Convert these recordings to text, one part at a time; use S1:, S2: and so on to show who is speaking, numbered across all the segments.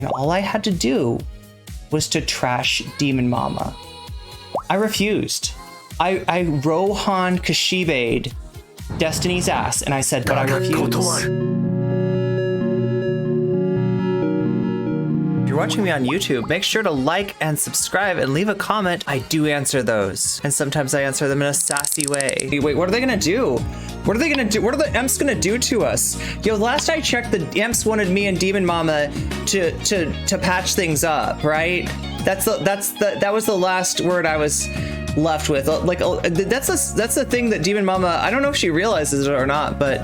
S1: And all I had to do was to trash Demon Mama. I refused. I Rohan Kashibe'd Destiny's ass, and I said, but I refuse. If you're watching me on YouTube, make sure to like and subscribe and leave a comment. I do answer those, and sometimes I answer them in a sassy way. Wait, what are they gonna do? What are they gonna do? What are the imps gonna do to us? Yo, last I checked, the imps wanted me and Demon Mama to patch things up, right? That was the last word I was left with. Like, that's the thing that Demon Mama, I don't know if she realizes it or not, but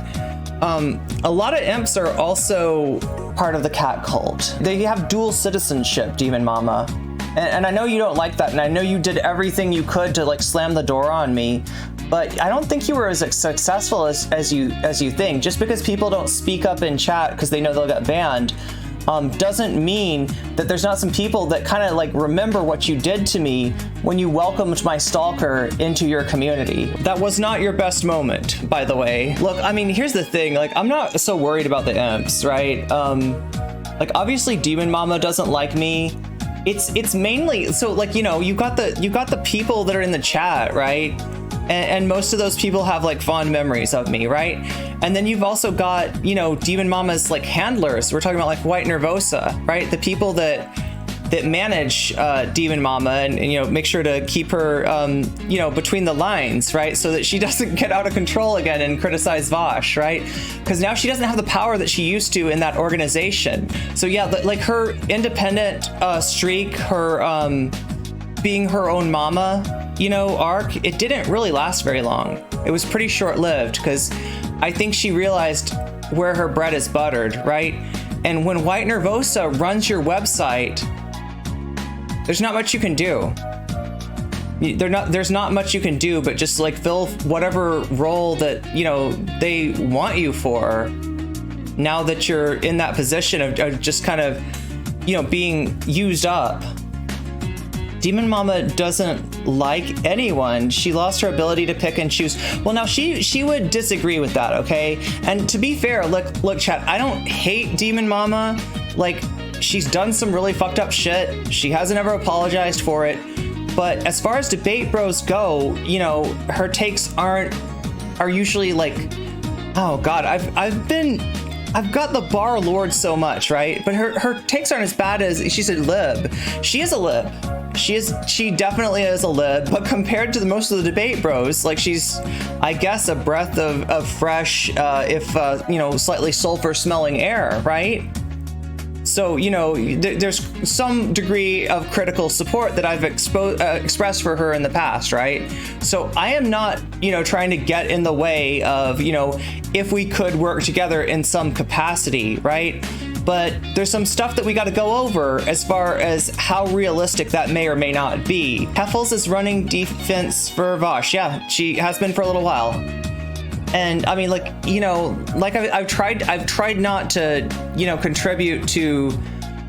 S1: a lot of imps are also part of the cat cult. They have dual citizenship, Demon Mama. And I know you don't like that, and I know you did everything you could to like slam the door on me, but I don't think you were as successful as you think. Just because people don't speak up in chat because they know they'll get banned, doesn't mean that there's not some people that kind of like remember what you did to me when you welcomed my stalker into your community. That was not your best moment, by the way. Look, I mean, here's the thing, like, I'm not so worried about the imps, right? Like, obviously Demon Mama doesn't like me. It's mainly, so like, you know, you got the people that are in the chat, right? And most of those people have like fond memories of me, right? And then you've also got, you know, Demon Mama's like handlers. We're talking about like White Nervosa, right? The people that manage Demon Mama and you know, make sure to keep her, you know, between the lines, right? So that she doesn't get out of control again and criticize Vaush, right? Because now she doesn't have the power that she used to in that organization. So yeah, like her independent streak, her being her own mama, you know, arc, it didn't really last very long. It was pretty short-lived because I think she realized where her bread is buttered, right? And when White Nervosa runs your website, there's not much you can do. There's not much you can do but just like fill whatever role that, you know, they want you for now that you're in that position of just kind of, you know, being used up. Demon Mama doesn't like anyone. She lost her ability to pick and choose. Well, now she would disagree with that, okay? And to be fair, look, chat, I don't hate Demon Mama. Like, she's done some really fucked up shit. She hasn't ever apologized for it. But as far as debate bros go, you know, her takes are usually like, oh god, I've got the bar lured so much, right? But her takes aren't as bad as, she's a lib. She is a lib. She definitely is a lib, but compared to most of the debate bros, like she's, I guess, a breath of fresh, if you know, slightly sulfur smelling air, right? So, you know, there's some degree of critical support that I've expressed for her in the past, right? So I am not, you know, trying to get in the way of, you know, if we could work together in some capacity, right? But there's some stuff that we got to go over as far as how realistic that may or may not be. Keffals is running defense for Vaush. Yeah, she has been for a little while. And I mean, like, you know, like I've tried not to, you know, contribute to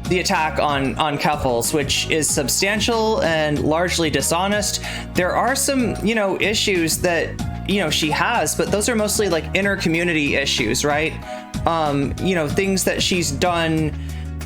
S1: the attack on Keffals, which is substantial and largely dishonest. There are some, you know, issues that, you know, she has, but those are mostly like inner community issues, right? You know, things that she's done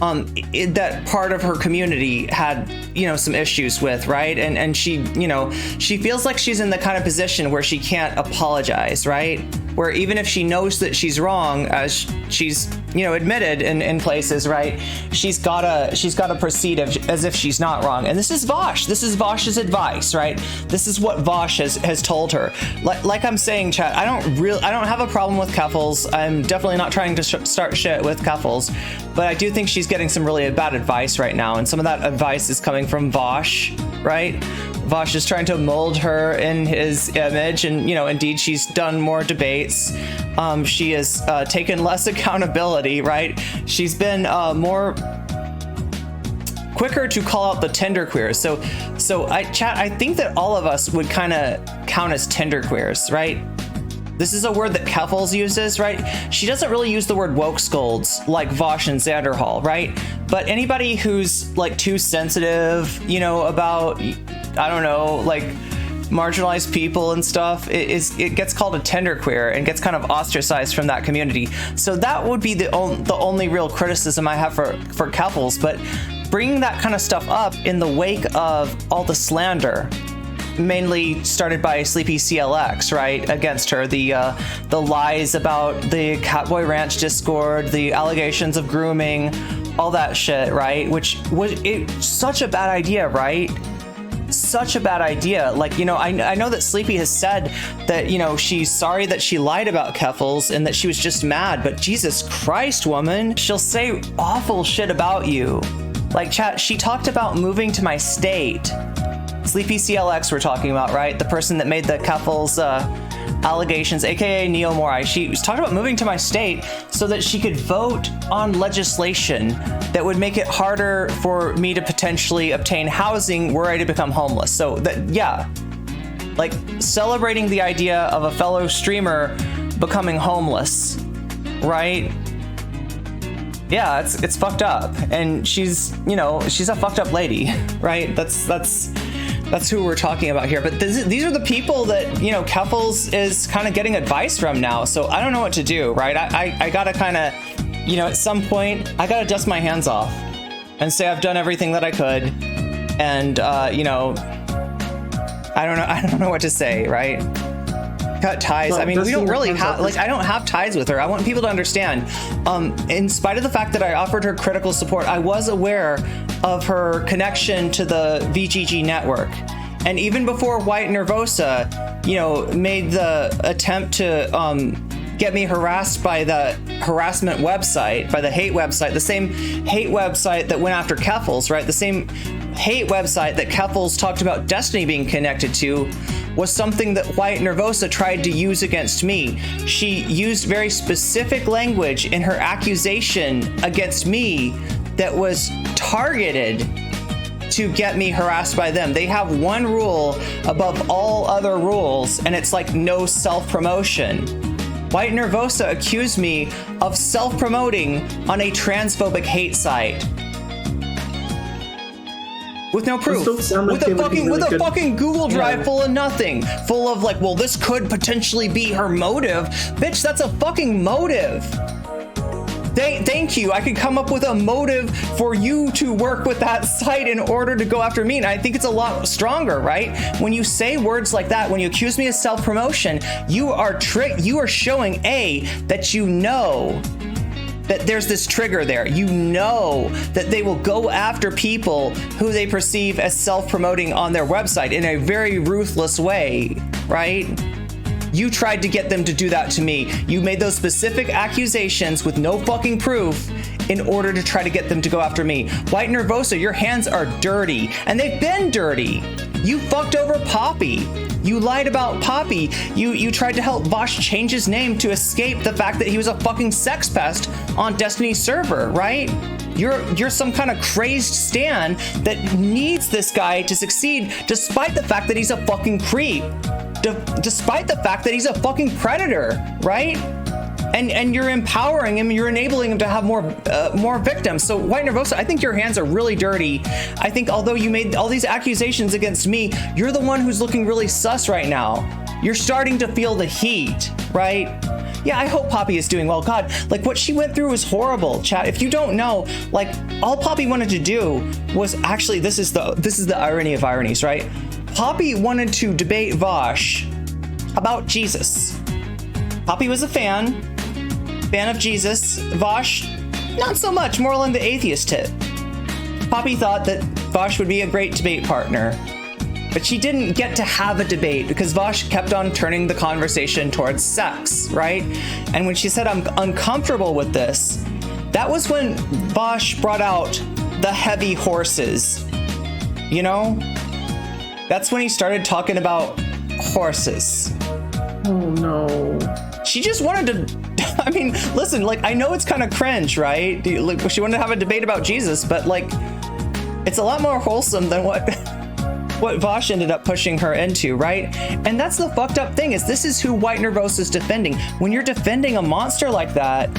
S1: that part of her community had, you know, some issues with, right? And she, you know, she feels like she's in the kind of position where she can't apologize, right? Where even if she knows that she's wrong, as she's, you know, admitted in places, right? She's gotta proceed as if she's not wrong. And this is Vaush. This is Vaush's advice, right? This is what Vaush has told her. Like I'm saying, chat, I don't have a problem with Keffals. I'm definitely not trying to start shit with Keffals, but I do think she's getting some really bad advice right now, and some of that advice is coming from Vaush, right? Vaush is trying to mold her in his image, and, you know, indeed she's done more debates. She has taken less accountability, right? She's been more quicker to call out the genderqueers. So I think that all of us would kind of count as genderqueers, right? This is a word that Keffals uses, right? She doesn't really use the word woke scolds like Vaush and Xanderhall, right? But anybody who's like too sensitive, you know, about, I don't know, like marginalized people and stuff, it gets called a tenderqueer and gets kind of ostracized from that community. So that would be the only real criticism I have for Keffals. But bringing that kind of stuff up in the wake of all the slander, mainly started by Sleepy CLX, right, against her, the lies about the Catboy Ranch Discord, the allegations of grooming, all that shit, right, which was such a bad idea, right? Such a bad idea. Like, you know, I know that Sleepy has said that, you know, she's sorry that she lied about Keffals and that she was just mad, but Jesus Christ, woman, she'll say awful shit about you. Like, chat, she talked about moving to my state. Sleepy CLX we're talking about, right? The person that made the Keffals allegations, aka Neo Morai. She was talking about moving to my state so that she could vote on legislation that would make it harder for me to potentially obtain housing were I to become homeless. So that, yeah, like celebrating the idea of a fellow streamer becoming homeless, right? Yeah, it's fucked up, and she's, you know, she's a fucked up lady, right? That's who we're talking about here. But these are the people that, you know, Keffals is kind of getting advice from now. So I don't know what to do, right? I gotta kind of, you know, at some point, I gotta dust my hands off and say I've done everything that I could. And, you know, I don't know what to say, right? Cut ties. Well, I mean, we don't really have, like, I don't have ties with her. I want people to understand, in spite of the fact that I offered her critical support, I was aware of her connection to the VGG network. And even before White Nervosa, you know, made the attempt to get me harassed by the harassment website, by the hate website, the same hate website that went after Keffals, right? The same hate website that Keffals talked about Destiny being connected to was something that White Nervosa tried to use against me. She used very specific language in her accusation against me that was targeted to get me harassed by them. They have one rule above all other rules, and it's like no self-promotion. White Nervosa accused me of self-promoting on a transphobic hate site. With no proof. With a fucking Google Drive full of nothing. Full of like, well, this could potentially be her motive. Bitch, that's a fucking motive. Thank you. I could come up with a motive for you to work with that site in order to go after me. And I think it's a lot stronger, right? When you say words like that, when you accuse me of self-promotion, you are showing that you know that there's this trigger there. You know that they will go after people who they perceive as self-promoting on their website in a very ruthless way, right? You tried to get them to do that to me. You made those specific accusations with no fucking proof in order to try to get them to go after me. White Nervosa, your hands are dirty, and they've been dirty. You fucked over Poppy. You lied about Poppy. You tried to help Vaush change his name to escape the fact that he was a fucking sex pest on Destiny's server, right? You're some kind of crazed stan that needs this guy to succeed despite the fact that he's a fucking creep. Despite the fact that he's a fucking predator, right? And you're empowering him, you're enabling him to have more victims. So White Nervosa, I think your hands are really dirty. I think although you made all these accusations against me, you're the one who's looking really sus right now. You're starting to feel the heat, right? Yeah, I hope Poppy is doing well. God, like what she went through was horrible, chat. If you don't know, like all Poppy wanted to do was actually, this is the irony of ironies, right? Poppy wanted to debate Vaush about Jesus. Poppy was a fan of Jesus. Vaush, not so much, more along the atheist tip. Poppy thought that Vaush would be a great debate partner, but she didn't get to have a debate because Vaush kept on turning the conversation towards sex, right? And when she said, I'm uncomfortable with this, that was when Vaush brought out the heavy horses, you know? That's when he started talking about horses.
S2: Oh no.
S1: She just wanted to, I mean, listen, like, I know it's kind of cringe, right? Like, she wanted to have a debate about Jesus, but like, it's a lot more wholesome than what Vaush ended up pushing her into, right? And that's the fucked up thing, is this is who White Nervosa is defending. When you're defending a monster like that,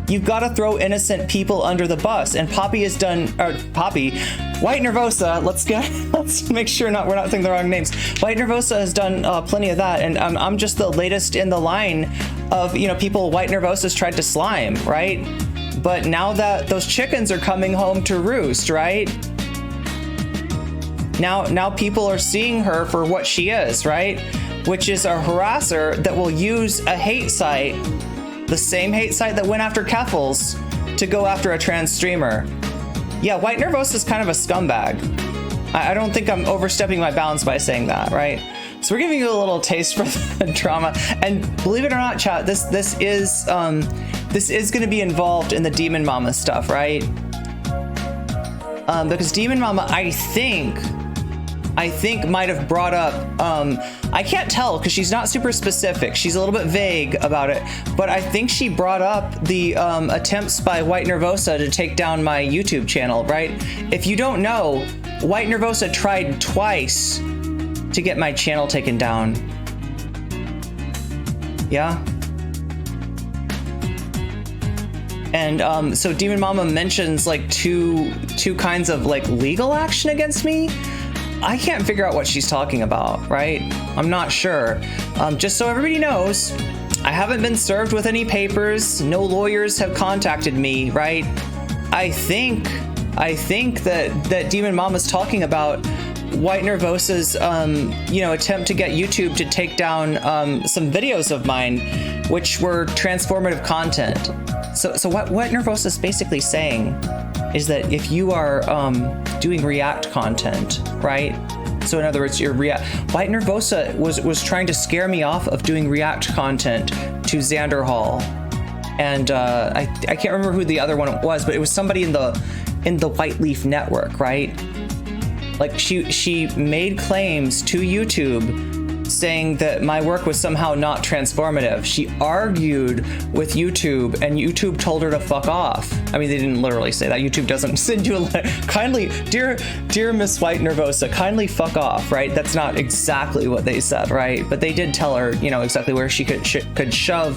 S1: you've got to throw innocent people under the bus. And Poppy has done, or Poppy, White Nervosa, let's make sure we're not saying the wrong names. White Nervosa has done plenty of that, and I'm just the latest in the line of, you know, people White Nervosa's tried to slime, right? But now that those chickens are coming home to roost, right? Now people are seeing her for what she is, right? Which is a harasser that will use a hate site, the same hate site that went after Keffals, to go after a trans streamer. Yeah, White Nervosa is kind of a scumbag. I don't think I'm overstepping my bounds by saying that, right? So we're giving you a little taste for the drama, and believe it or not, chat, this is going to be involved in the Demon Mama stuff, right? Because Demon Mama, I think might have brought up, I can't tell because she's not super specific. She's a little bit vague about it, but I think she brought up the attempts by White Nervosa to take down my YouTube channel, right? If you don't know, White Nervosa tried twice to get my channel taken down. Yeah. And so Demon Mama mentions like two kinds of like legal action against me. I can't figure out what she's talking about, right? I'm not sure. Just so everybody knows, I haven't been served with any papers. No lawyers have contacted me, right? I think that Demon Mama's talking about White Nervosa's, attempt to get YouTube to take down some videos of mine, which were transformative content. So what Nervosa is basically saying is that if you are doing React content, right? So in other words, White Nervosa was trying to scare me off of doing React content to Xander Hall, and I can't remember who the other one was, but it was somebody in the White Leaf network, right? Like she made claims to YouTube saying that my work was somehow not transformative. She argued with YouTube, and YouTube told her to fuck off. I mean, they didn't literally say that. YouTube doesn't send you a letter. Kindly, dear Miss White Nervosa, kindly fuck off, right? That's not exactly what they said, right? But they did tell her, you know, exactly where she could shove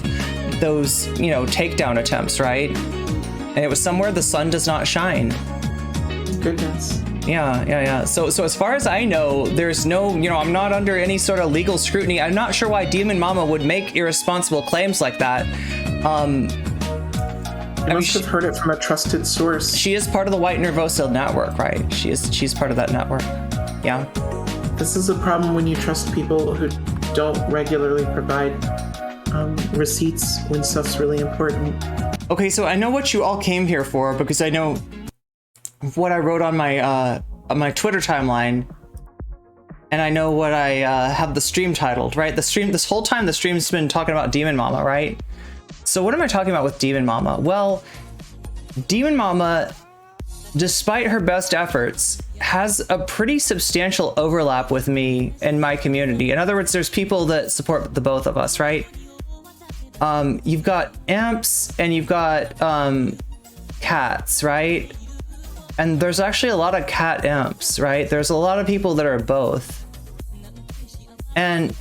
S1: those, you know, takedown attempts, right? And it was somewhere the sun does not shine.
S2: Goodness.
S1: Yeah. So as far as I know, there's no, you know, I'm not under any sort of legal scrutiny. I'm not sure why Demon Mama would make irresponsible claims like that.
S2: I must have heard it from a trusted source.
S1: She is part of the White Nervosa network, right? She's part of that network. Yeah.
S2: This is a problem when you trust people who don't regularly provide receipts when stuff's really important.
S1: Okay, so I know what you all came here for, because I know what I wrote on my Twitter timeline, and I know what I have the stream titled, right? This whole time the stream's been talking about Demon Mama, right? So what am I talking about with Demon Mama? Well, Demon Mama, despite her best efforts, has a pretty substantial overlap with me and my community. In other words, there's people that support the both of us, right? You've got imps and you've got cats, right? And there's actually a lot of cat imps, right? There's a lot of people that are both. And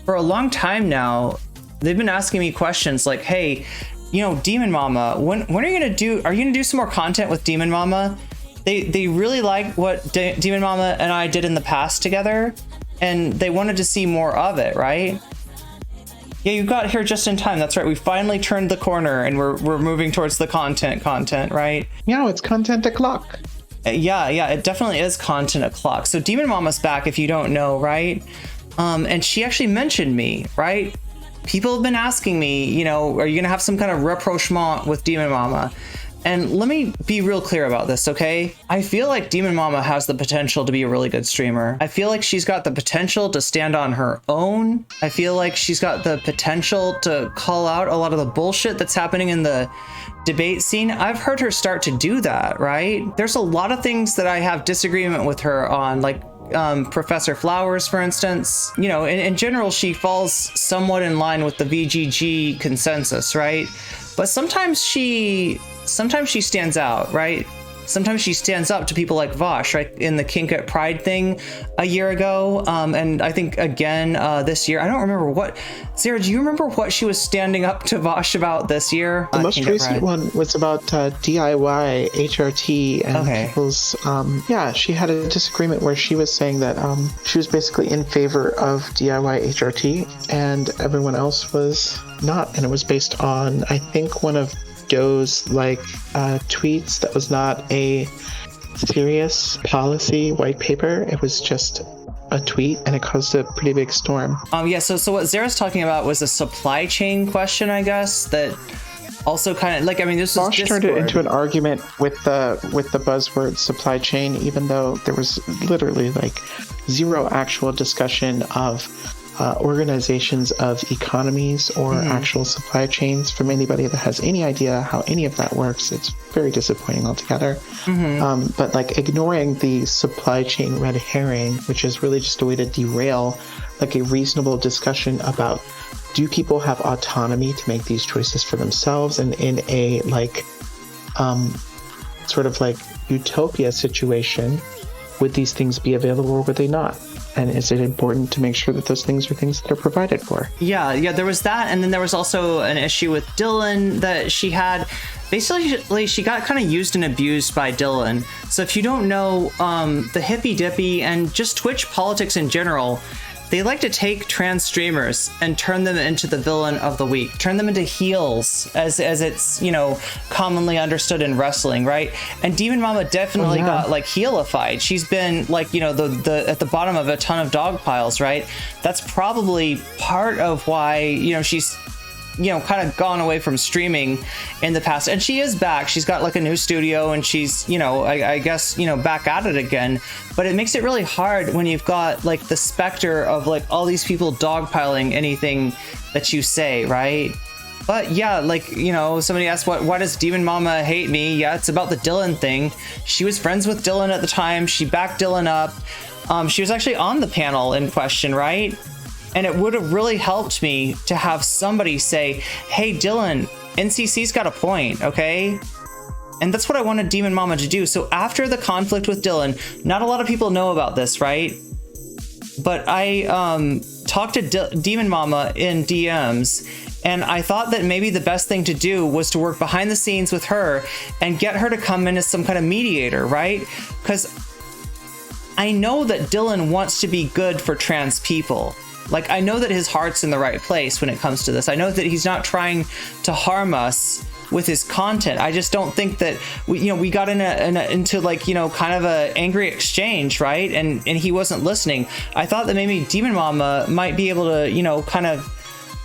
S1: for a long time now, they've been asking me questions like, hey, you know, Demon Mama, when are you gonna do some more content with Demon Mama? They really like what Demon Mama and I did in the past together, and they wanted to see more of it, right? Yeah, you got here just in time. That's right. We finally turned the corner, and we're moving towards the content, right?
S2: Yeah, it's content o'clock.
S1: Yeah, it definitely is content o'clock. So Demon Mama's back, if you don't know, right? And she actually mentioned me, right? People have been asking me, you know, are you gonna have some kind of rapprochement with Demon Mama? And let me be real clear about this, okay? I feel like Demon Mama has the potential to be a really good streamer. I feel like she's got the potential to stand on her own. I feel like she's got the potential to call out a lot of the bullshit that's happening in the debate scene. I've heard her start to do that, right? There's a lot of things that I have disagreement with her on, like Professor Flowers, for instance. You know, in general, she falls somewhat in line with the VGG consensus, right? But sometimes she stands out, right? sometimes she stands up to people like Vaush, right? In the Kink at Pride thing a year ago. And I think again this year. I don't remember what. Xera, do you remember what she was standing up to Vaush about this year?
S2: The most recent one was about DIY HRT and people's. Yeah, she had a disagreement where she was saying that she was basically in favor of DIY HRT and everyone else was not. And it was based on, I think, one of Doe's tweets that was not a serious policy white paper. It was just a tweet, and it caused a pretty big storm.
S1: Yeah, so what Xera's talking about was a supply chain question, I guess, that also kind of like, I mean, this was
S2: Vaush turned it into an argument with the buzzword supply chain, even though there was literally like zero actual discussion of organizations of economies or actual supply chains from anybody that has any idea how any of that works. It's very disappointing altogether. But like ignoring the supply chain red herring, which is really just a way to derail like a reasonable discussion about, do people have autonomy to make these choices for themselves? And in a sort of like utopia situation, would these things be available or would they not? And is it important to make sure that those things are things that are provided for? Yeah,
S1: there was that. And then there was also an issue with Dylan that she had. Basically, she got kind of used and abused by Dylan. So if you don't know, the hippy dippy and just Twitch politics in general, they like to take trans streamers and turn them into the villain of the week, turn them into heels, as it's, you know, commonly understood in wrestling, right? And Demon Mama definitely got like heelified. She's been like, you know, the at the bottom of a ton of dog piles, right? That's probably part of why, you know, she's, you know, kind of gone away from streaming in the past. And she is back. She's got like a new studio and she's, you know, I guess, you know, back at it again. But it makes it really hard when you've got like the specter of like all these people dogpiling anything that you say, right? But yeah, like, you know, somebody asked, why does Demon Mama hate me? Yeah, it's about the Dylan thing. She was friends with Dylan at the time. She backed Dylan up. She was actually on the panel in question, right? And it would have really helped me to have somebody say, hey, Dylan, NCC's got a point, okay? And that's what I wanted Demon Mama to do. So after the conflict with Dylan, not a lot of people know about this, right? But I talked to Demon Mama in DMs, and I thought that maybe the best thing to do was to work behind the scenes with her and get her to come in as some kind of mediator, right? Because I know that Dylan wants to be good for trans people. Like, I know that his heart's in the right place when it comes to this. I know that he's not trying to harm us with his content. I just don't think that we got into like, you know, kind of a angry exchange, right? And he wasn't listening. I thought that maybe Demon Mama might be able to, you know, kind of,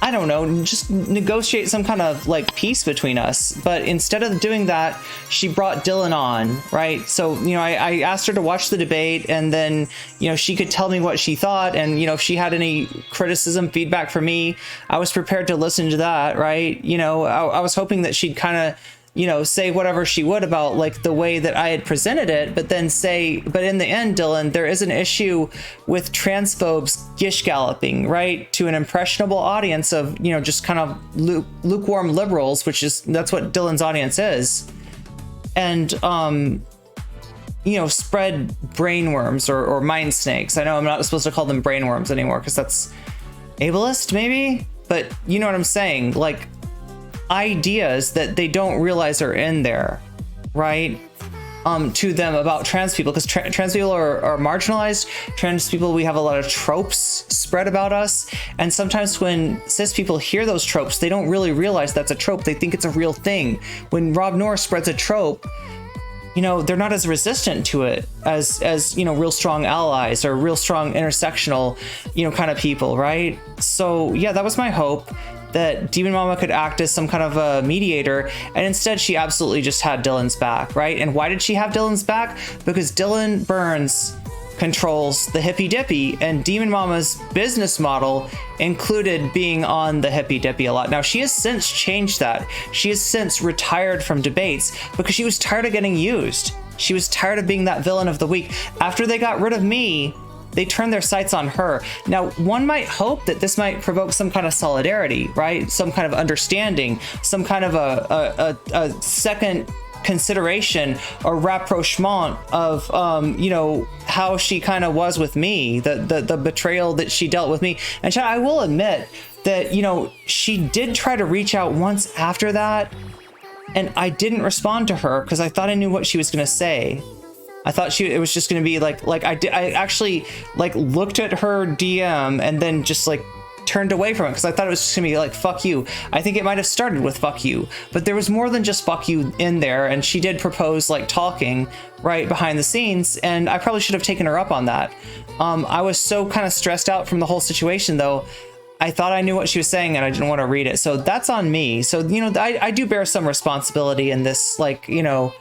S1: I don't know, just negotiate some kind of like peace between us. But instead of doing that, she brought Dylan on, right? So, you know, I asked her to watch the debate, and then, you know, she could tell me what she thought. And, you know, if she had any criticism, feedback for me, I was prepared to listen to that, right? You know, I was hoping that she'd kind of, you know, say whatever she would about like the way that I had presented it, but then say, but in the end, Dylan, there is an issue with transphobes gish galloping, right, to an impressionable audience of, you know, just kind of lukewarm liberals, that's what Dylan's audience is. And, you know, spread brainworms or mind snakes. I know I'm not supposed to call them brainworms anymore because that's ableist maybe, but you know what I'm saying? Like, ideas that they don't realize are in there, right? To them about trans people, because trans people are marginalized. Trans people, we have a lot of tropes spread about us, and sometimes when cis people hear those tropes, they don't really realize that's a trope. They think it's a real thing. When Rob Norris spreads a trope, you know, they're not as resistant to it as you know, real strong allies or real strong intersectional, you know, kind of people, right? So yeah, that was my hope, that Demon Mama could act as some kind of a mediator, and instead she absolutely just had Dylan's back, right? And why did she have Dylan's back? Because Dylan Burns controls the hippy dippy, and Demon Mama's business model included being on the hippy dippy a lot. Now, she has since changed that. She has since retired from debates because she was tired of getting used. She was tired of being that villain of the week. After they got rid of me, they turned their sights on her. Now, one might hope that this might provoke some kind of solidarity, right? Some kind of understanding, some kind of a second consideration or rapprochement of you know, how she kind of was with me, the betrayal that she dealt with me. And I will admit that, you know, she did try to reach out once after that, and I didn't respond to her because I thought I knew what she was gonna say. I thought it was just gonna be like I actually like looked at her DM and then just like turned away from it because I thought it was just gonna be like, fuck you. I think it might have started with fuck you, but there was more than just fuck you in there, and she did propose like talking right behind the scenes, and I probably should have taken her up on that. I was so kind of stressed out from the whole situation though. I thought I knew what she was saying and I didn't want to read it. So that's on me. So, you know, I do bear some responsibility in this, like, you know,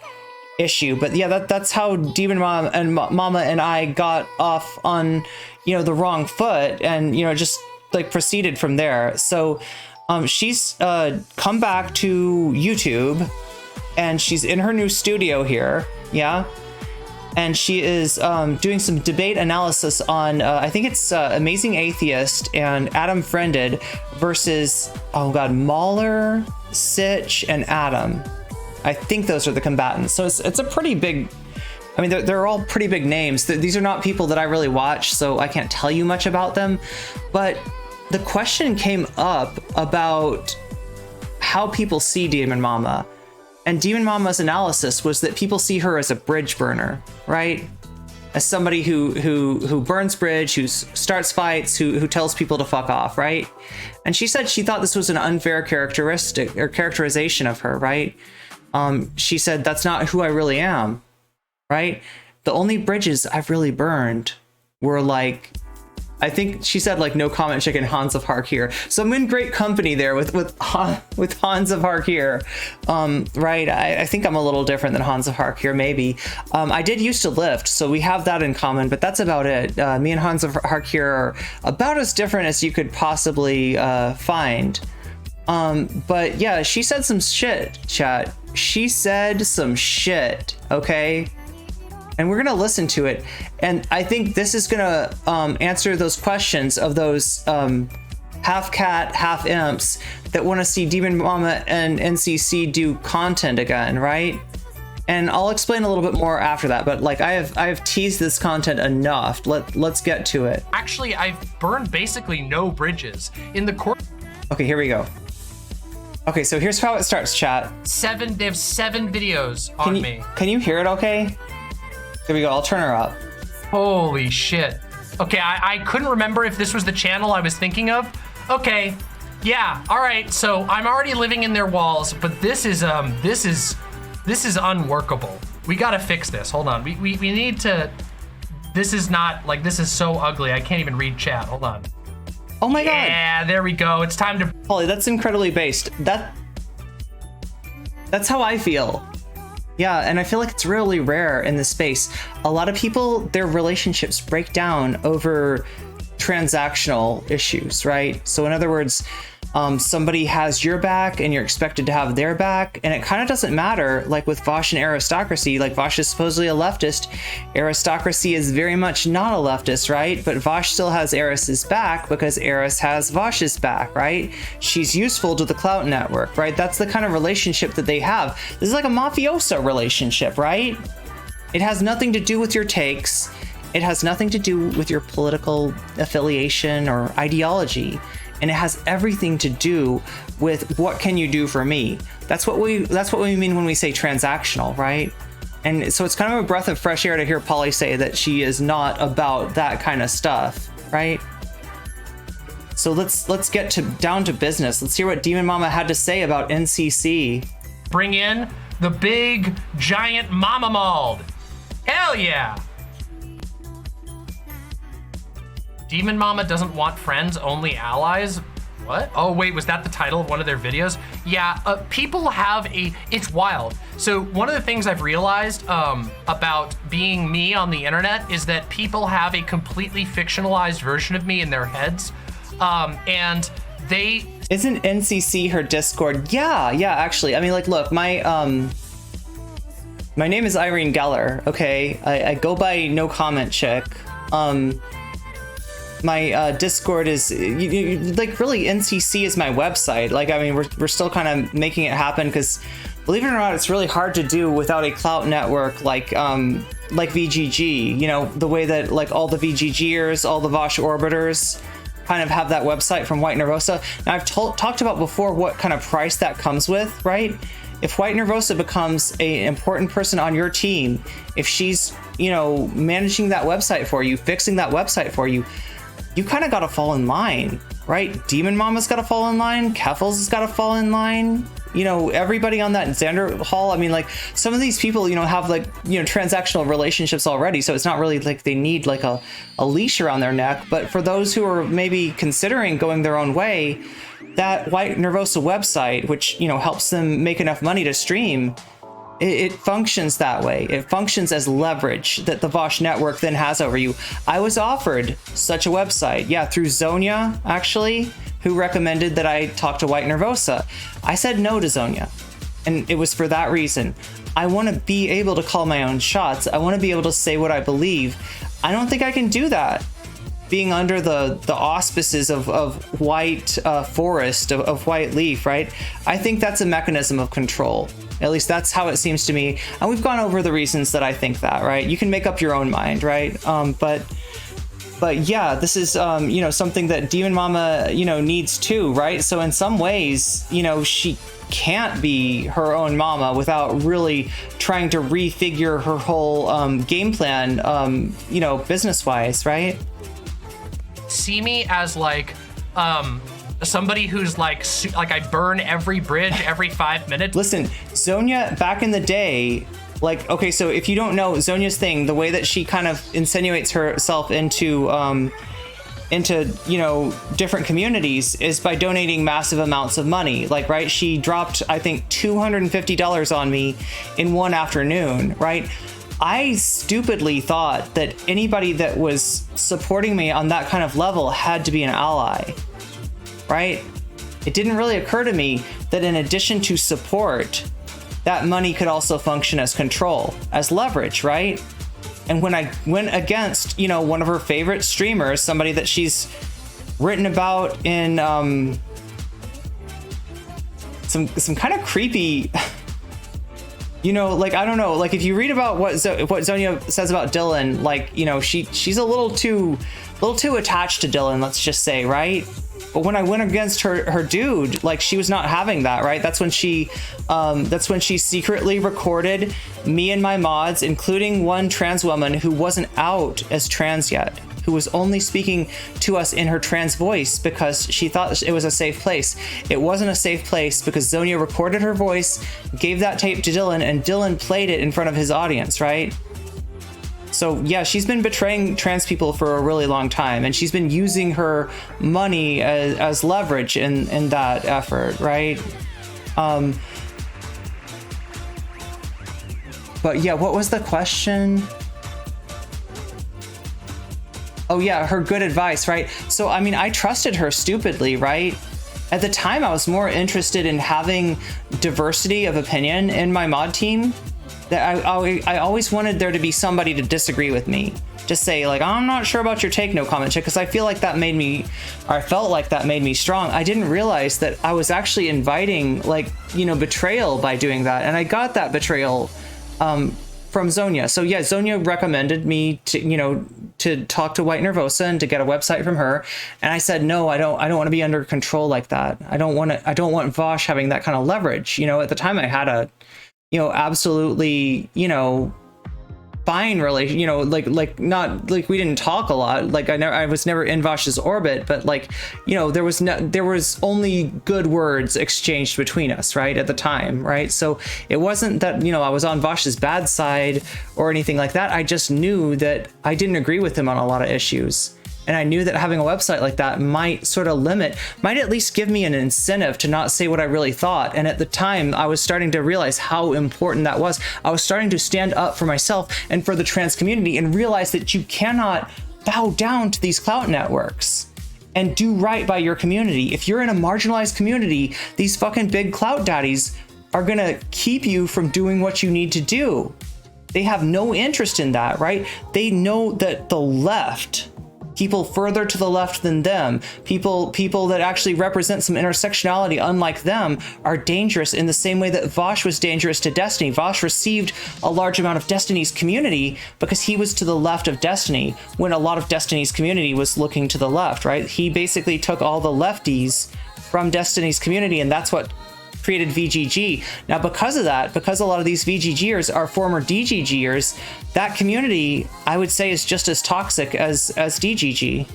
S1: issue. But yeah, that's how Demon Mama and I got off on, you know, the wrong foot, and, you know, just like proceeded from there. So she's come back to YouTube, and she's in her new studio here. Yeah. And she is doing some debate analysis on, I think it's Amazing Atheist and Adam Friended versus, oh god, Mahler, Sitch, and Adam. I think those are the combatants. So it's a pretty big, I mean, they're all pretty big names. These are not people that I really watch, so I can't tell you much about them. But the question came up about how people see Demon Mama. And Demon Mama's analysis was that people see her as a bridge burner, right? As somebody who burns bridge, who starts fights, who tells people to fuck off, right? And she said she thought this was an unfair characteristic or characterization of her, right? She said, that's not who I really am, right? The only bridges I've really burned were like, I think she said like no comment chick and Hans of Hark here. So I'm in great company there with Hans of Hark here. Right, I think I'm a little different than Hans of Hark here, maybe. I did used to lift, so we have that in common, but that's about it. Me and Hans of Hark here are about as different as you could possibly find. But yeah, she said some shit, chat. She said some shit, okay? And we're gonna listen to it, and I think this is gonna answer those questions of those half cat, half imps that want to see Demon Mama and NCC do content again, right? And I'll explain a little bit more after that. But like I have teased this content enough. Let's get to it.
S3: Actually, I've burned basically no bridges in the court.
S1: Okay, here we go. Okay, so here's how it starts, chat.
S3: They have 7 videos on me.
S1: Can you hear it? Okay. Here we go. I'll turn her up.
S3: Holy shit. Okay, I couldn't remember if this was the channel I was thinking of. Okay, yeah, all right. So I'm already living in their walls, but this is unworkable. We gotta fix this. Hold on. We need to. This is not like, this is so ugly. I can't even read chat. Hold on.
S1: Oh my god.
S3: Yeah, there we go. It's time to.
S1: Holly, that's incredibly based. That's how I feel. Yeah, and I feel like it's really rare in this space. A lot of people, their relationships break down over transactional issues, right? So in other words, somebody has your back and you're expected to have their back, and it kind of doesn't matter. Like with Vaush and aristocracy, like Vaush is supposedly a leftist, aristocracy is very much not a leftist, right? But Vaush still has Eris's back because Eris has Vaush's back, right? She's useful to the Clout network, right? That's the kind of relationship that they have. This is like a mafioso relationship, right? It has nothing to do with your takes. It has nothing to do with your political affiliation or ideology. And it has everything to do with what can you do for me. That's what we mean when we say transactional, right? And so it's kind of a breath of fresh air to hear Polly say that she is not about that kind of stuff, right? So let's get down to business. Let's hear what Demon Mama had to say about NCC.
S3: Bring in the big giant Mama Mauled. Hell yeah! Demon Mama doesn't want friends, only allies. What? Oh wait, was that the title of one of their videos? Yeah, people have it's wild. So one of the things I've realized about being me on the internet is that people have a completely fictionalized version of me in their heads. And they...
S1: Isn't NCC her Discord? Yeah, actually. I mean, like, look, my name is Irene Geller, okay? I go by nocommentchick. My Discord is like really NCC is my website. Like, I mean, we're still kind of making it happen because believe it or not, it's really hard to do without a Clout network like VGG, you know, the way that like all the VGGers, all the Vaush orbiters kind of have that website from White Nervosa. Now I've talked about before what kind of price that comes with, right? If White Nervosa becomes an important person on your team, if she's, you know, managing that website for you, fixing that website for you, you kind of got to fall in line, right? Demon Mama's got to fall in line. Keffals has got to fall in line. You know, everybody on that Xander Hall, I mean, like, some of these people, you know, have like, you know, transactional relationships already. So it's not really like they need like a leash around their neck. But for those who are maybe considering going their own way, that White Nervosa website, which, you know, helps them make enough money to stream, it functions that way. It functions as leverage that the Vaush network then has over you. I was offered such a website, yeah, through Zonia, actually, who recommended that I talk to White Nervosa. I said no to Zonia, and it was for that reason. I want to be able to call my own shots. I want to be able to say what I believe. I don't think I can do that being under the auspices of White Forest, of White Leaf, right? I think that's a mechanism of control. At least that's how it seems to me. And we've gone over the reasons that I think that, right? You can make up your own mind, right? But yeah, this is, you know, something that Demon Mama, you know, needs too, right? So in some ways, you know, she can't be her own mama without really trying to refigure her whole game plan, you know, business-wise, right?
S3: See me as like somebody who's like I burn every bridge every 5 minutes.
S1: Listen, Zonia back in the day, like, okay, so if you don't know Zonia's thing, the way that she kind of insinuates herself into you know, different communities is by donating massive amounts of money. Like, right, she dropped, I think, $250 on me in one afternoon, right? I stupidly thought that anybody that was supporting me on that kind of level had to be an ally, right? It didn't really occur to me that in addition to support, that money could also function as control, as leverage, right? And when I went against, you know, one of her favorite streamers, somebody that she's written about in some kind of creepy, you know, like, I don't know, like, if you read about what Zonia says about Dylan, like, you know, she's a little too attached to Dylan, let's just say, right? But when I went against her dude, like, she was not having that, right? That's when she secretly recorded me and my mods, including one trans woman who wasn't out as trans yet, who was only speaking to us in her trans voice because she thought it was a safe place. It wasn't a safe place because Zonia recorded her voice, gave that tape to Dylan, and Dylan played it in front of his audience, right? So yeah, she's been betraying trans people for a really long time, and she's been using her money as leverage in that effort, right? But yeah, what was the question? Oh yeah, her good advice, right? So, I mean, I trusted her stupidly, right? At the time, I was more interested in having diversity of opinion in my mod team. That I always wanted there to be somebody to disagree with me. Just say, like, I'm not sure about your take, no comment chick, because I feel like that made me, or I felt like that made me strong. I didn't realize that I was actually inviting, like, you know, betrayal by doing that. And I got that betrayal from Zonia. So yeah, Zonia recommended me to, you know, to talk to White Nervosa and to get a website from her. And I said, no, I don't want to be under control like that. I don't want Vaush having that kind of leverage. You know, at the time I had a, you know, absolutely, you know, fine relation, you know, like not like we didn't talk a lot. Like I was never in Vaush's orbit, but like, you know, there was only good words exchanged between us, right, at the time, right? So it wasn't that, you know, I was on Vaush's bad side or anything like that. I just knew that I didn't agree with him on a lot of issues. And I knew that having a website like that might sort of might at least give me an incentive to not say what I really thought. And at the time, I was starting to realize how important that was. I was starting to stand up for myself and for the trans community and realize that you cannot bow down to these Clout networks and do right by your community. If you're in a marginalized community, these fucking big Clout daddies are gonna keep you from doing what you need to do. They have no interest in that, right? They know that the left people further to the left than them, people that actually represent some intersectionality unlike them are dangerous in the same way that Vaush was dangerous to Destiny. Vaush received a large amount of Destiny's community because he was to the left of Destiny when a lot of Destiny's community was looking to the left, right? He basically took all the lefties from Destiny's community, and that's what created VGG. Now, because of that, because a lot of these VGGers are former DGGers, that community, I would say, is just as toxic as DGG.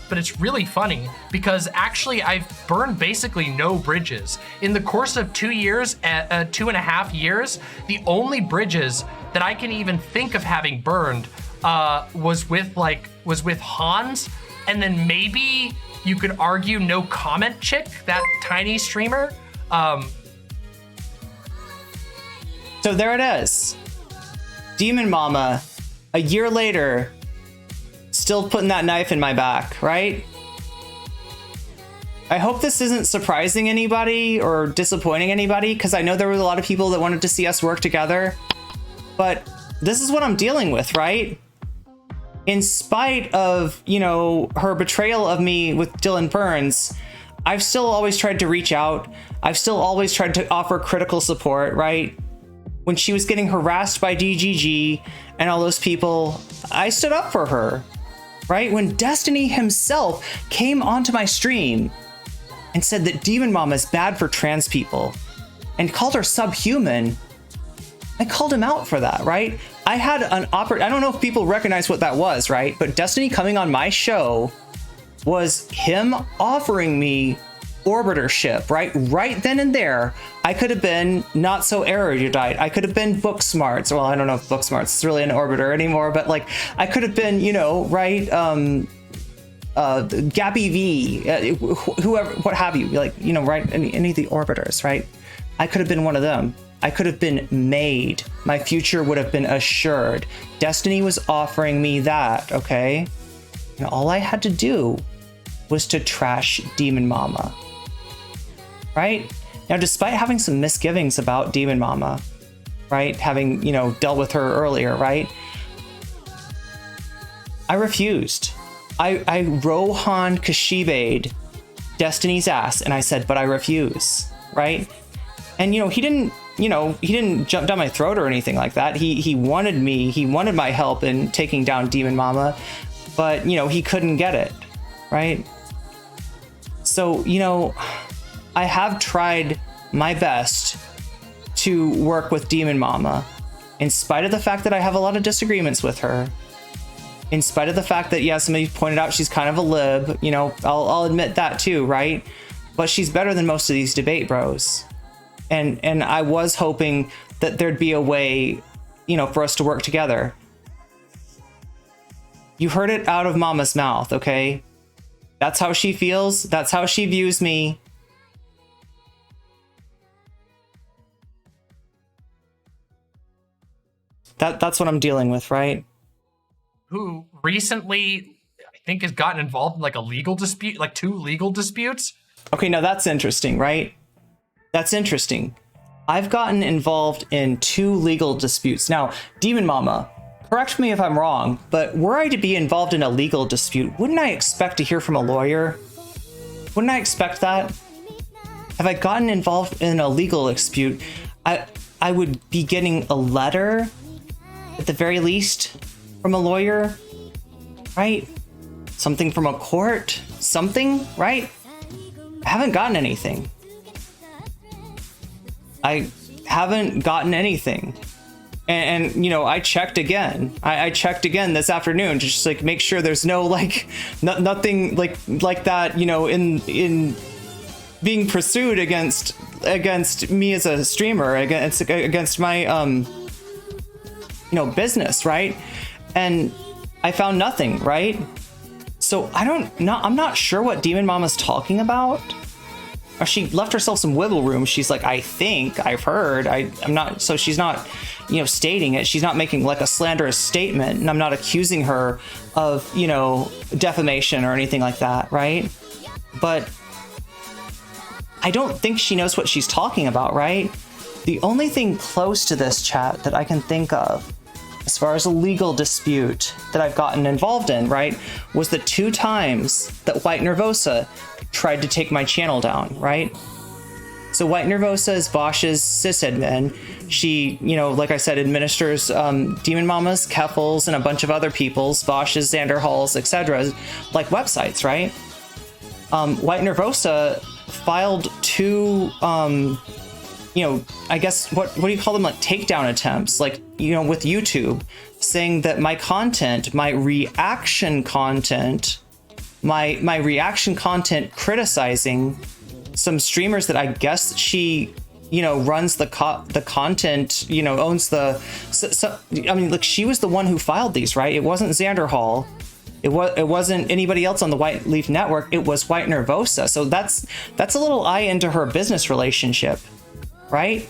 S3: But it's really funny because actually I've burned basically no bridges. In the course of 2 years, 2.5 years, the only bridges that I can even think of having burned was with Hans, and then maybe you could argue nocommentchick, that tiny streamer.
S1: So there it is. Demon Mama, a year later, still putting that knife in my back, right? I hope this isn't surprising anybody or disappointing anybody, because I know there were a lot of people that wanted to see us work together, but this is what I'm dealing with, right? In spite of, you know, her betrayal of me with Dylan Burns, I've still always tried to reach out. I've still always tried to offer critical support, right? When she was getting harassed by DGG and all those people, I stood up for her, right? When Destiny himself came onto my stream and said that Demon Mama is bad for trans people and called her subhuman, I called him out for that, right? I had an I don't know if people recognize what that was, right? But Destiny coming on my show was him offering me orbitership, right? Right then and there, I could have been not so erudite. I could have been book smarts. Well, I don't know if book smarts is really an orbiter anymore, but like I could have been, you know, right? Gabby V, whoever, what have you, like, you know, right? Any of the orbiters, right? I could have been one of them. I could have been made. My future would have been assured. Destiny was offering me that, okay? And all I had to do was to trash Demon Mama, right? Now, despite having some misgivings about Demon Mama, right? Having, you know, dealt with her earlier, right? I refused. I Rohan Kashibe'd Destiny's ass, and I said, but I refuse, right? And, you know, he didn't jump down my throat or anything like that. He wanted my help in taking down Demon Mama, but, you know, he couldn't get it, right? So, you know, I have tried my best to work with Demon Mama, in spite of the fact that I have a lot of disagreements with her, in spite of the fact that, yeah, somebody pointed out she's kind of a lib, you know, I'll admit that too, right? But she's better than most of these debate bros. And I was hoping that there'd be a way, you know, for us to work together. You heard it out of Mama's mouth, okay? That's how she feels. That's how she views me. That's what I'm dealing with, right?
S3: Who recently, I think, has gotten involved in like a legal dispute, like 2 legal disputes.
S1: Okay, now that's interesting, right? That's interesting. I've gotten involved in 2 legal disputes. Now, Demon Mama, correct me if I'm wrong, but were I to be involved in a legal dispute, wouldn't I expect to hear from a lawyer? Wouldn't I expect that? Have I gotten involved in a legal dispute, I would be getting a letter, at the very least, from a lawyer, right? Something from a court, something, right? I haven't gotten anything. I haven't gotten anything. And you know, I checked again. I checked again this afternoon to just like make sure there's no like nothing like that, you know, in being pursued against me as a streamer, against my you know, business, right? And I found nothing, right? So I'm not sure what Demon Mama's talking about. Or she left herself some wiggle room. She's like, I think, I've heard, I'm not, so she's not, you know, stating it. She's not making like a slanderous statement, and I'm not accusing her of, you know, defamation or anything like that, right? But I don't think she knows what she's talking about, right? The only thing close to this, chat, that I can think of as far as a legal dispute that I've gotten involved in, right, was the 2 times that White Nervosa tried to take my channel down, right? So White Nervosa is Vaush's sysadmin. She, you know, like I said, administers Demon Mama's, Keffals, and a bunch of other people's, Vaush's, Xander Hall's, etc., like websites, right? White Nervosa filed 2, you know, I guess, what do you call them? Like takedown attempts, like, you know, with YouTube, saying that my content, my reaction content criticizing some streamers that I guess she, you know, runs the content, you know, owns the, I mean, like, she was the one who filed these, right? It wasn't Xander Hall. It wasn't anybody else on the White Leaf Network. It was White Nervosa. So that's a little eye into her business relationship, right?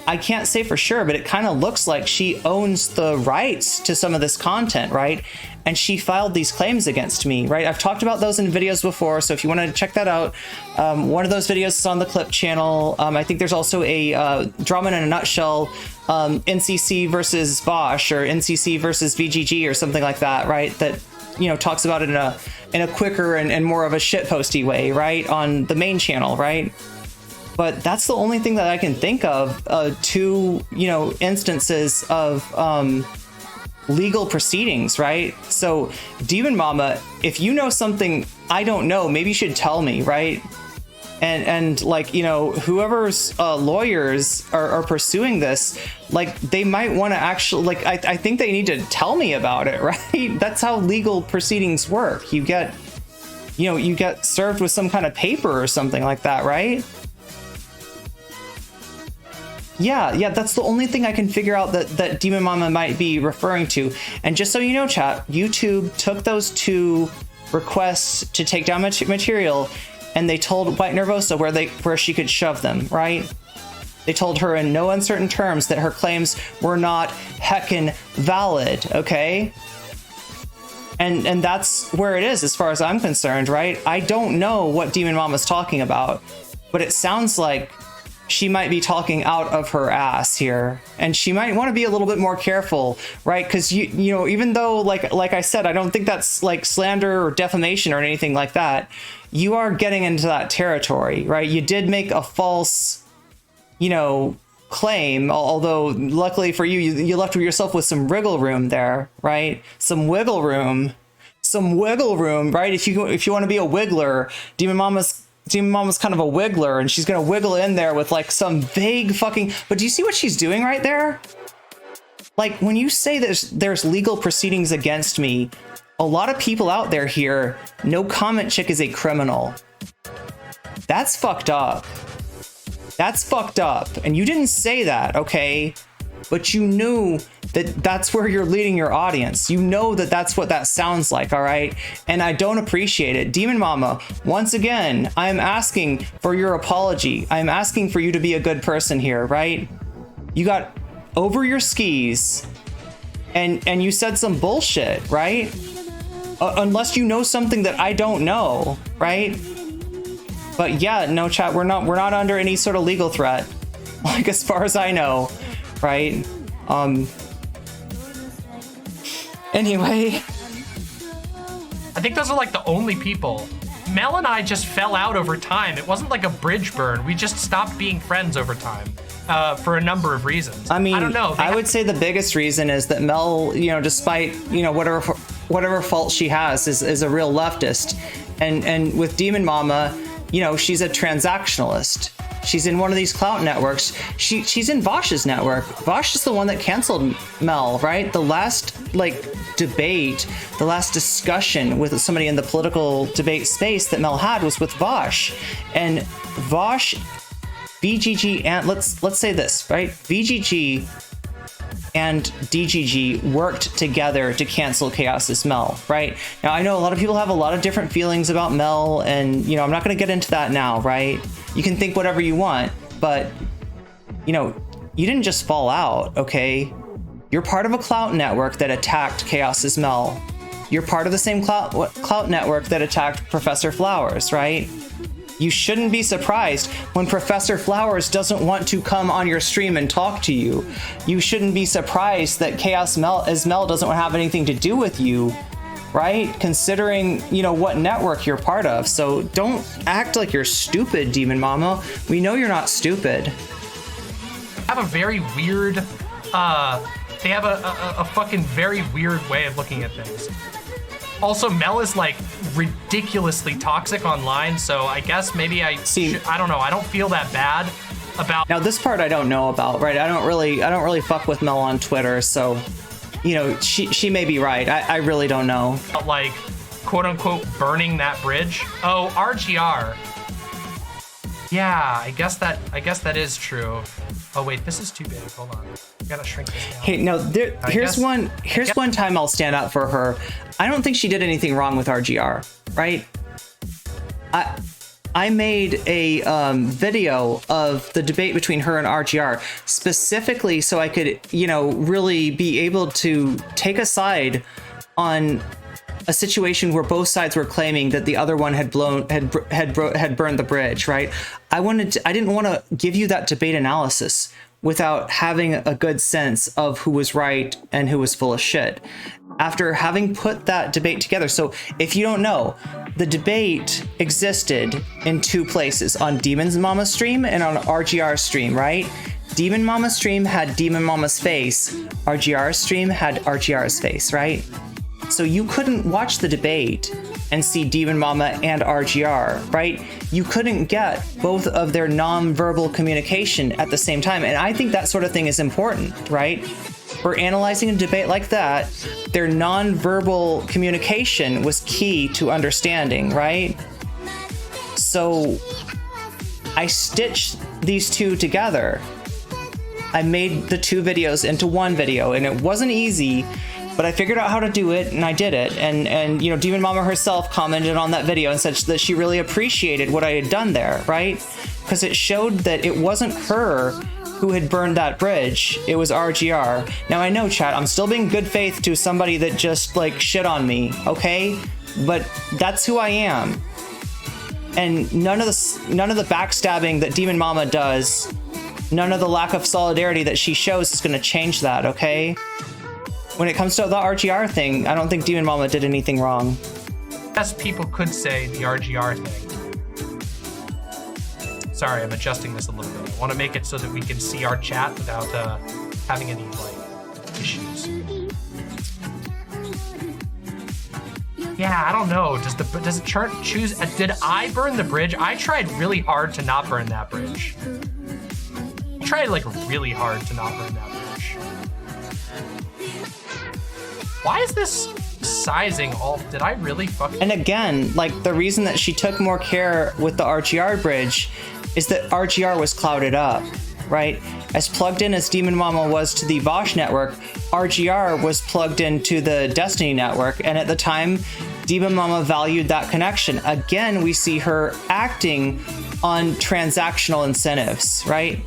S1: I can't say for sure, but it kind of looks like she owns the rights to some of this content, right? And she filed these claims against me, right? I've talked about those in videos before, so if you want to check that out, one of those videos is on the Clip channel. I think there's also a Drama in a Nutshell, NCC versus Vaush, or NCC versus VGG, or something like that, right? That, you know, talks about it in a quicker and more of a shitposty way, right? On the main channel, right? But that's the only thing that I can think of, 2, you know, instances of legal proceedings, right? So Demon Mama, if you know something I don't know, maybe you should tell me, right? And like, you know, whoever's lawyers are pursuing this, like, they might want to actually, like, I think they need to tell me about it, right? That's how legal proceedings work. You get served with some kind of paper or something like that, right? Yeah, that's the only thing I can figure out that Demon Mama might be referring to. And just so you know, chat, YouTube took those 2 requests to take down material, and they told White Nervosa where she could shove them, right? They told her in no uncertain terms that her claims were not heckin' valid, okay? And that's where it is as far as I'm concerned, right? I don't know what Demon Mama's talking about, but it sounds like she might be talking out of her ass here, and she might want to be a little bit more careful, right? Because you know, even though, like I said, I don't think that's like slander or defamation or anything like that, you are getting into that territory, right? You did make a false, you know, claim, although luckily for you, you left yourself with some wriggle room there, right? Some wiggle room, right? If you want to be a wiggler, Demon Mama's kind of a wiggler, and she's gonna wiggle in there with like some vague fucking, but do you see what she's doing right there? Like, when you say there's legal proceedings against me, a lot of people out there hear nocommentchick is a criminal. That's fucked up. That's fucked up. And you didn't say that, okay? But you knew that that's where you're leading your audience. You know that that's what that sounds like, all right? And I don't appreciate it. Demon Mama, once again, I'm asking for your apology. I'm asking for you to be a good person here, right? You got over your skis and you said some bullshit, right? Unless you know something that I don't know, right? But yeah, no, chat, we're not under any sort of legal threat, like, as far as I know, right? Anyway,
S3: I think those are like the only people. Mel and I just fell out over time. It wasn't like a bridge burn. We just stopped being friends over time for a number of reasons.
S1: I mean,
S3: I don't know.
S1: I would say the biggest reason is that Mel, you know, despite, you know, whatever fault she has, is a real leftist. And with Demon Mama, you know, she's a transactionalist. She's in one of these Clout networks. She's in Vaush's network. Vaush is the one that canceled Mel, right? The last, like, debate, the last discussion with somebody in the political debate space that Mel had was with Vaush. And Vaush, VGG, and let's say this, right? VGG and DGG worked together to cancel Chaos's Mel, right? Now, I know a lot of people have a lot of different feelings about Mel, and, you know, I'm not going to get into that now, right? You can think whatever you want, but, you know, you didn't just fall out, okay? You're part of a Clout network that attacked Chaos's Mel. You're part of the same Clout network that attacked Professor Flowers, right? You shouldn't be surprised when Professor Flowers doesn't want to come on your stream and talk to you. You shouldn't be surprised that Chaos Ismel doesn't have anything to do with you, right? Considering, you know, what network you're part of. So don't act like you're stupid, Demon Mama. We know you're not stupid.
S3: Have a very weird, they have a fucking very weird way of looking at things. Also, Mel is like ridiculously toxic online, so I guess maybe I don't know. I don't feel that bad about.
S1: Now this part I don't know about, right? I don't really fuck with Mel on Twitter, so you know she may be right. I really don't know.
S3: Like, quote unquote, burning that bridge. Oh, RGR. Yeah, I guess that is true. Oh wait, this is too big. Hold on, I gotta shrink this down.
S1: Hey, no, here's one time I'll stand up for her. I don't think she did anything wrong with RGR, right? I made a video of the debate between her and RGR specifically so I could, you know, really be able to take a side on a situation where both sides were claiming that the other one had burned the bridge, right? I didn't want to give you that debate analysis without having a good sense of who was right and who was full of shit. After having put that debate together, so if you don't know, the debate existed in two places, on Demon's Mama stream and on RGR stream, right? Demon Mama stream had Demon Mama's face, RGR stream had RGR's face, right? So you couldn't watch the debate and see Demon Mama and RGR, right? You couldn't get both of their non-verbal communication at the same time. And I think that sort of thing is important, right? For analyzing a debate like that, their non-verbal communication was key to understanding, right? So I stitched these two together. I made the two videos into one video, and it wasn't easy, but I figured out how to do it, and I did it. And you know, Demon Mama herself commented on that video and said that she really appreciated what I had done there, right? Because it showed that it wasn't her who had burned that bridge, it was RGR. Now I know, chat, I'm still being good faith to somebody that just like shit on me, okay? But that's who I am. And none of the backstabbing that Demon Mama does, none of the lack of solidarity that she shows is gonna change that, okay? When it comes to the RGR thing, I don't think Demon Mama did anything wrong.
S3: Yes, people could say the RGR thing. Sorry, I'm adjusting this a little bit. I want to make it so that we can see our chat without having any like issues. Yeah, I don't know. Does it choose? Did I burn the bridge? I tried really hard to not burn that bridge. I tried like really hard to not burn that bridge. Why is this sizing all? Did I really fuck?
S1: And again, like the reason that she took more care with the RGR bridge is that RGR was clouded up, right? As plugged in as Demon Mama was to the Vaush network, RGR was plugged into the Destiny network, and at the time, Demon Mama valued that connection. Again, we see her acting on transactional incentives, right?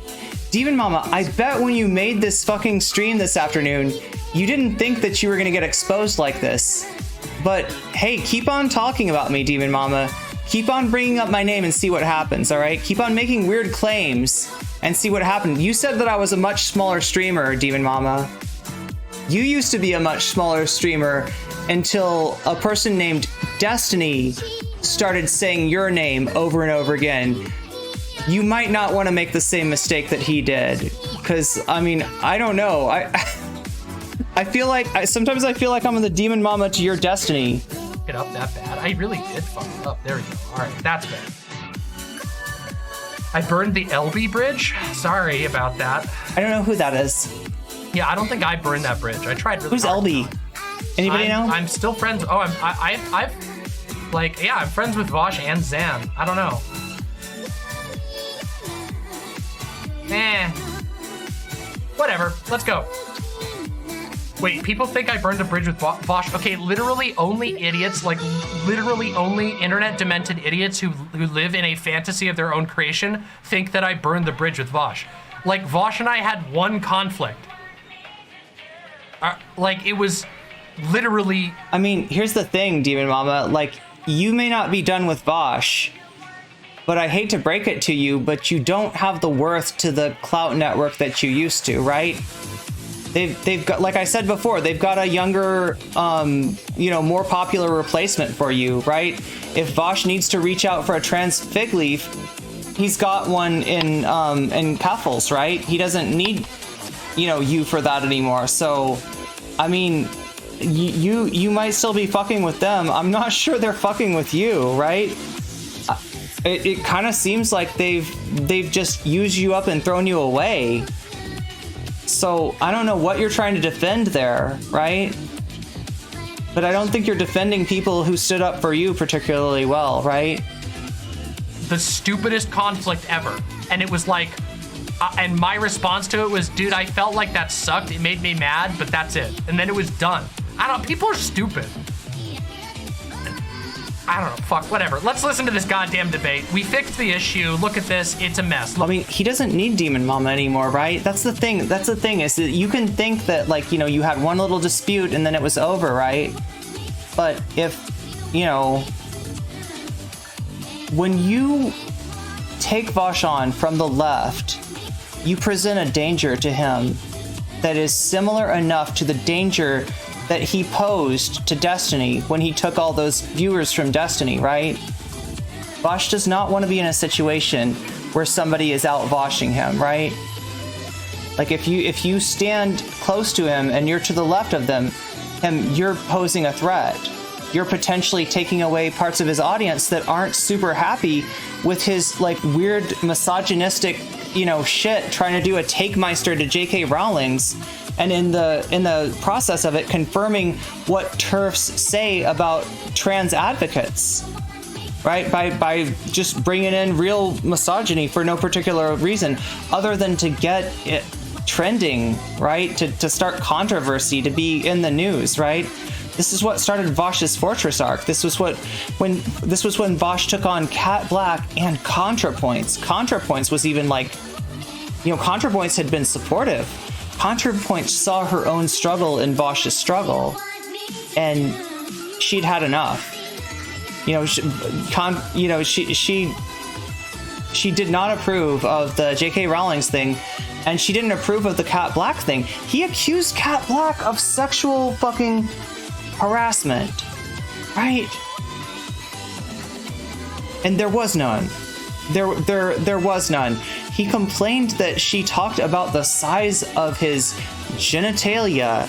S1: Demon Mama, I bet when you made this fucking stream this afternoon, you didn't think that you were gonna get exposed like this. But hey, keep on talking about me, Demon Mama. Keep on bringing up my name and see what happens, all right? Keep on making weird claims and see what happened. You said that I was a much smaller streamer, Demon Mama. You used to be a much smaller streamer until a person named Destiny started saying your name over and over again. You might not want to make the same mistake that he did, because, I mean, I don't know. I feel like, sometimes I feel like I'm the Demon Mama to your Destiny.
S3: It up that bad? I really did fuck it up. There we go. All right, that's better. I burned the LB bridge. Sorry about that.
S1: I don't know who that is.
S3: Yeah, I don't think I burned that bridge. I tried really
S1: Who's
S3: hard.
S1: LB? Anybody know?
S3: I'm still friends. Oh, I've like, yeah, I'm friends with Vaush and Zan. I don't know. Whatever. Let's go. Wait, people think I burned a bridge with Vaush. Okay, literally only idiots, like literally only internet demented idiots who live in a fantasy of their own creation think that I burned the bridge with Vaush. Like, Vaush and I had one conflict. Like, it was literally...
S1: I mean, here's the thing, Demon Mama. Like, you may not be done with Vaush, but I hate to break it to you, but you don't have the worth to the Clout network that you used to, right? They've got, like I said before, they've got a younger, you know, more popular replacement for you, right? If Vaush needs to reach out for a trans fig leaf, he's got one in Keffals, right? He doesn't need, you know, you for that anymore. So, I mean, you might still be fucking with them. I'm not sure they're fucking with you, right? It kind of seems like they've just used you up and thrown you away. So I don't know what you're trying to defend there, right? But I don't think you're defending people who stood up for you particularly well, right?
S3: The stupidest conflict ever. And it was like, and my response to it was, dude, I felt like that sucked. It made me mad, but that's it. And then it was done. I don't know, people are stupid. I don't know, fuck, whatever. Let's listen to this goddamn debate. We fixed the issue. Look at this, it's a mess.
S1: I mean, he doesn't need Demon Mama anymore, right? That's the thing, is that you can think that, like, you know, you had one little dispute and then it was over, right? But if, you know, when you take Vaush on from the left, you present a danger to him that is similar enough to the danger that he posed to Destiny when he took all those viewers from Destiny, right? Vaush does not want to be in a situation where somebody is out Vaushing him, right? Like if you stand close to him and you're to the left of him, you're posing a threat. You're potentially taking away parts of his audience that aren't super happy with his like weird misogynistic, you know, shit, trying to do a Takemeister to J.K. Rowling's. And in the process of it, confirming what TERFs say about trans advocates, right? By just bringing in real misogyny for no particular reason other than to get it trending, right? To start controversy, to be in the news, right? This is what started Vaush's Fortress arc. This was when Vaush took on Cat Black and ContraPoints. ContraPoints was even like, you know, ContraPoints had been supportive. ContraPoints saw her own struggle in Vaush's struggle, and she'd had enough. You know, she did not approve of the J.K. Rowling's thing, and she didn't approve of the Cat Black thing. He accused Cat Black of sexual fucking harassment, right? And there was none. There was none. He complained that she talked about the size of his genitalia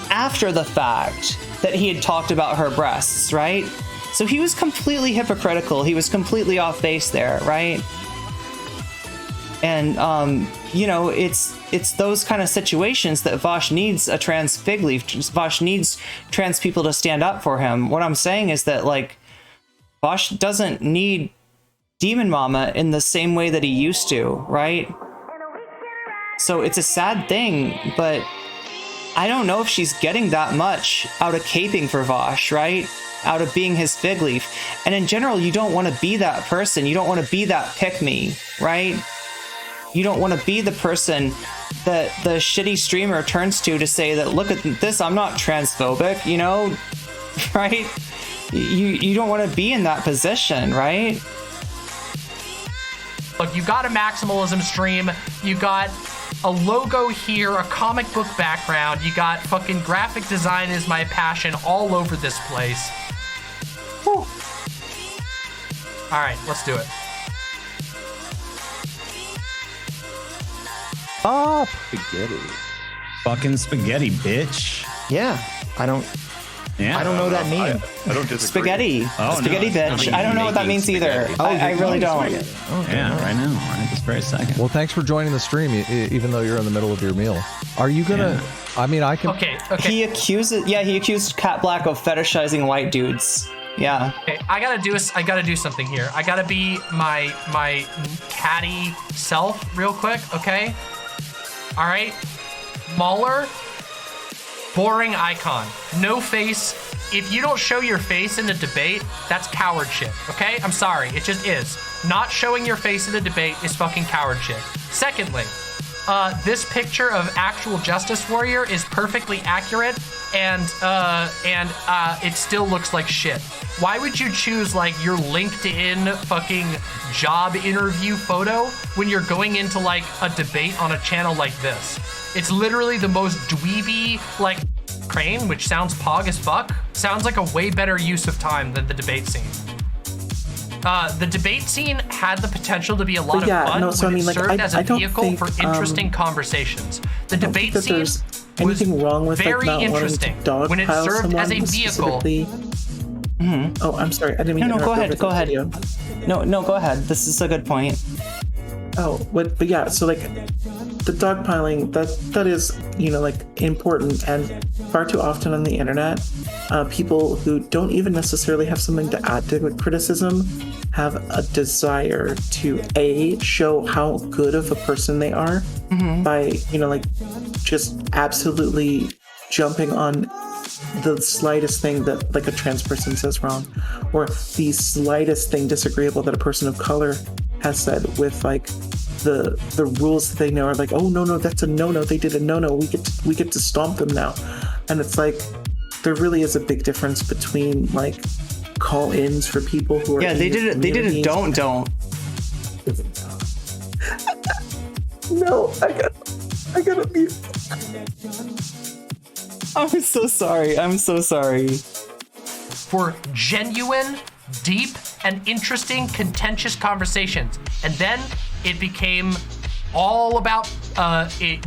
S1: after the fact that he had talked about her breasts, right? So he was completely hypocritical. He was completely off base there, right? And, you know, it's those kind of situations that Vaush needs a trans fig leaf. Vaush needs trans people to stand up for him. What I'm saying is that, like, Vaush doesn't need Demon Mama in the same way that he used to, right? So it's a sad thing, but I don't know if she's getting that much out of caping for Vaush, right? Out of being his fig leaf. And in general, you don't want to be that person. You don't want to be that pick-me, right? You don't want to be the person that the shitty streamer turns to say that, look at this, I'm not transphobic, you know? Right? You don't want to be in that position, right?
S3: Look, you got a maximalism stream, you got a logo here, a comic book background, you got fucking graphic design is my passion all over this place. Whew. All right, let's do it.
S4: Oh, spaghetti. Fucking spaghetti, bitch.
S2: Yeah, I don't know that meme.
S5: I don't disagree.
S1: Spaghetti.
S4: Oh,
S1: Spaghetti
S4: no,
S1: bitch. I don't know what that means either. I really don't.
S2: Okay,
S4: Yeah, right now, right this very second.
S6: Well, thanks for joining the stream, even though you're in the middle of your meal. Are you gonna?
S4: Yeah.
S6: I mean, I can.
S3: Okay.
S1: He accused Cat Black of fetishizing white dudes. Yeah.
S3: Okay, I gotta do something here. I gotta be my catty self real quick, okay? All right, Mauler, boring icon, no face. If you don't show your face in the debate, that's coward shit, okay? I'm sorry, it just is. Not showing your face in the debate is fucking coward shit. Secondly, this picture of actual Justice Warrior is perfectly accurate, and it still looks like shit. Why would you choose like your LinkedIn fucking job interview photo when you're going into like a debate on a channel like this? It's literally the most dweeby, like, Crane, which sounds pog as fuck, sounds like a way better use of time than the debate scene. The debate scene had the potential to be a lot of fun when it served as a vehicle for interesting conversations. The debate scene was very interesting when it served as a vehicle.
S2: Oh, I'm sorry. I didn't mean to interrupt.
S1: Go ahead. No, go ahead. This is a good point.
S2: Oh, but yeah, so like the dogpiling, that is, you know, like important, and far too often on the internet, people who don't even necessarily have something to add to criticism have a desire to show how good of a person they are by, you know, like just absolutely jumping on the slightest thing that like a trans person says wrong, or the slightest thing disagreeable that a person of color has said, with like the rules that they know are like, oh no, that's a no, they did a no, we get to stomp them now. And it's like there really is a big difference between like call-ins for people who are
S1: they did a don't
S2: No, I gotta mute.
S1: I'm so sorry.
S3: For genuine, deep, and interesting, contentious conversations. And then it became all about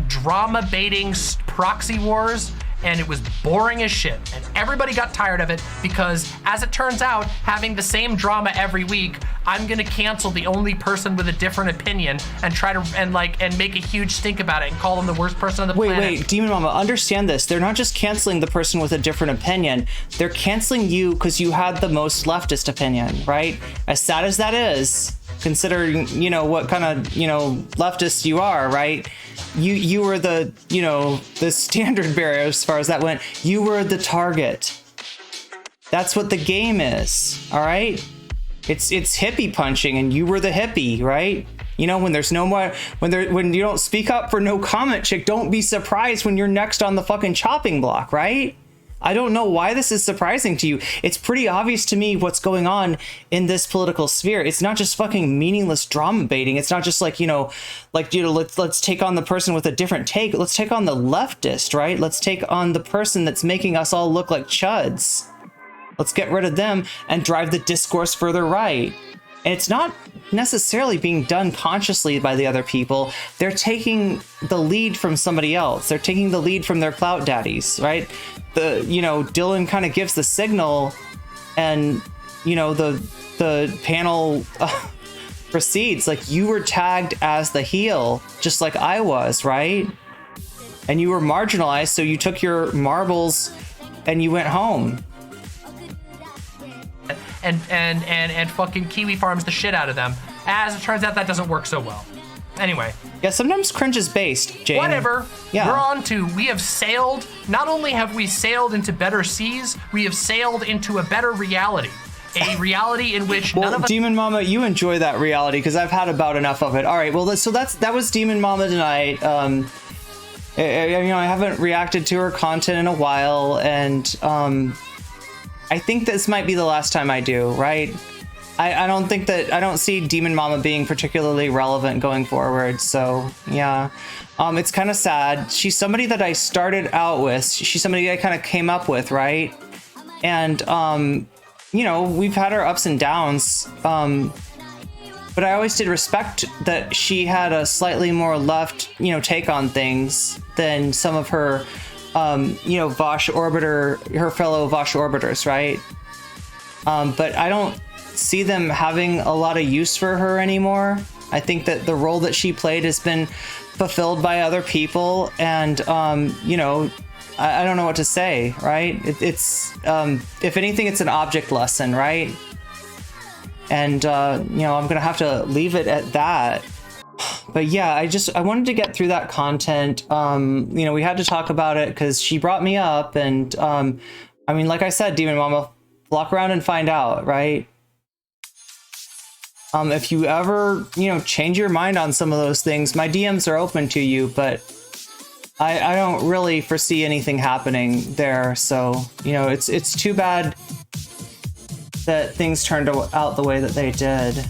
S3: drama baiting proxy wars, and it was boring as shit. And everybody got tired of it because, as it turns out, having the same drama every week, I'm gonna cancel the only person with a different opinion and try to and make a huge stink about it and call them the worst person on the planet.
S1: Wait, Demon Mama, understand this. They're not just canceling the person with a different opinion. They're canceling you because you had the most leftist opinion, right? As sad as that is, considering, you know, what kind of, you know, leftist you are, right? You were the, you know, the standard bearer as far as that went. You were the target. That's what the game is, all right? It's hippie punching, and you were the hippie, right? You know, when there's no more, when you don't speak up for no comment chick, don't be surprised when you're next on the fucking chopping block, right? I don't know why this is surprising to you. It's pretty obvious to me what's going on in this political sphere. It's not just fucking meaningless drama baiting. It's not just like, let's take on the person with a different take. Let's take on the leftist, right? Let's take on the person that's making us all look like chuds. Let's get rid of them and drive the discourse further right. And it's not necessarily being done consciously by the other people. They're taking the lead from somebody else. They're taking the lead from their clout daddies, right? Dylan kind of gives the signal, and, you know, the panel proceeds. Like, you were tagged as the heel, just like I was, right? And you were marginalized, so you took your marbles and you went home.
S3: And fucking Kiwi farms the shit out of them. As it turns out, that doesn't work so well. Anyway.
S1: Yeah, sometimes cringe is based, Jane.
S3: Whatever.
S1: Yeah.
S3: We're on to, we have sailed, not only have we sailed into better seas, we have sailed into a better reality. A reality in which none of us...
S1: Demon Mama, you enjoy that reality, because I've had about enough of it. All right, well, that was Demon Mama tonight. I haven't reacted to her content in a while, and I think this might be the last time I do, right? I don't see Demon Mama being particularly relevant going forward, so yeah. It's kind of sad. She's somebody that I started out with. She's somebody I kind of came up with, right? And, we've had our ups and downs, but I always did respect that she had a slightly more left, take on things than some of her, Vaush orbiter, her fellow Vaush orbiters, right? But I don't see them having a lot of use for her anymore. I think that the role that she played has been fulfilled by other people, and I don't know what to say, right? It's if anything, it's an object lesson, right? And I'm gonna have to leave it at that. But yeah, I wanted to get through that content. We had to talk about it because she brought me up, and like I said, Demon Mama, walk around and find out, right? If you ever, change your mind on some of those things, my DMs are open to you, but I don't really foresee anything happening there. So, you know, it's too bad that things turned out the way that they did.